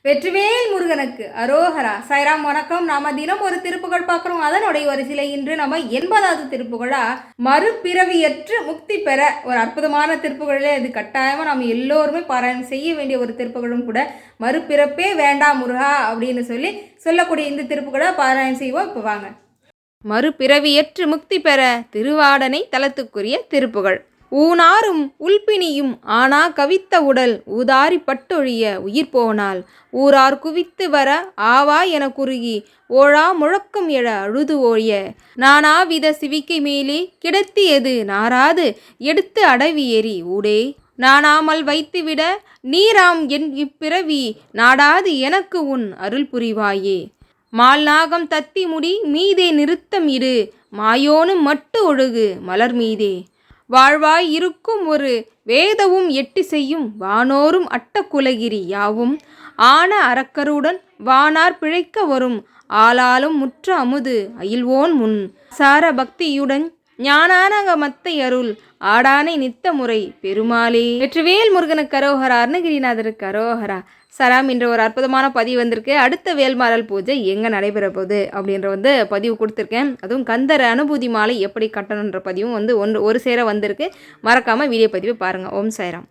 வெற்றிவேல் முருகனுக்கு அரோஹரா. சாய்ராம் வணக்கம். நாம தினம் ஒரு திருப்புகழ் பார்க்குறோம். அதனுடைய வரிசையில இன்று நம்ம 80வது திருப்புகழா மறுபிறவியற்று முக்தி பெற ஒரு அற்புதமான திருப்புகழே அது. கட்டாயமாக நம்ம எல்லோருமே பாராயணம் செய்ய வேண்டிய ஒரு திருப்புகழும் கூட. மறுபிறப்பே வேண்டாம் முருகா அப்படின்னு சொல்லக்கூடிய இந்த திருப்புகழை பாராயணம் செய்வோம். இப்போ வாங்க. மறுபிறவியற்று முக்தி பெற திருவாடனை தலத்துக்குரிய திருப்புகழ். ஊனாரும் உள்பிணியும் ஆனா கவித்த உடல் ஊதாரி பட்டொழிய உயிர் போனால் ஊரார் குவித்து வர ஆவா என குறுகி ஓழா முழக்கம் எழ அழுது ஓழிய நானாவித சிவிக்கை மேலே கிடத்தியது நாராது எடுத்து அடவி எறி ஊடே நானாமல் வைத்துவிட நீராம் என் இப்பிறவி நாடாது எனக்கு உன் அருள் புரிவாயே. மால்நாகம் தத்தி முடி மீதே நிறுத்தம் இடு மாயோனு மட்டு ஒழுகு மலர் மீதே வாழ்வாய் இருக்கும் ஒரு வேதவும் எட்டி செய்யும் வானோரும் அட்டக்குலகிரி யாவும் ஆன அரக்கருடன் வானார் பிழைக்க வரும் ஆளாலும் முற்ற அமுது அயில்வோன் முன் சார பக்தியுடன் ஞானானக மத்தை அருள் ஆடானை நித்த முறை பெருமாளே. வெற்றிவேல் முருகனுக்கு அரோஹரா. அருணகிரிநாதருக்கு அரோஹரா. சலாம். என்ற ஒரு அற்புதமான பதிவு வந்திருக்கு. அடுத்த வேல்மாறல் பூஜை எங்கே நடைபெற போகுது அப்படின்ற பதிவு கொடுத்துருக்கேன். அதுவும் கந்தர் அனுபூதி மாலை எப்படி கட்டணுன்ற பதிவும் ஒரு சேர வந்திருக்கு. மறக்காமல் வீடியோ பதிவை பாருங்கள். ஓம் சாய்ராம்.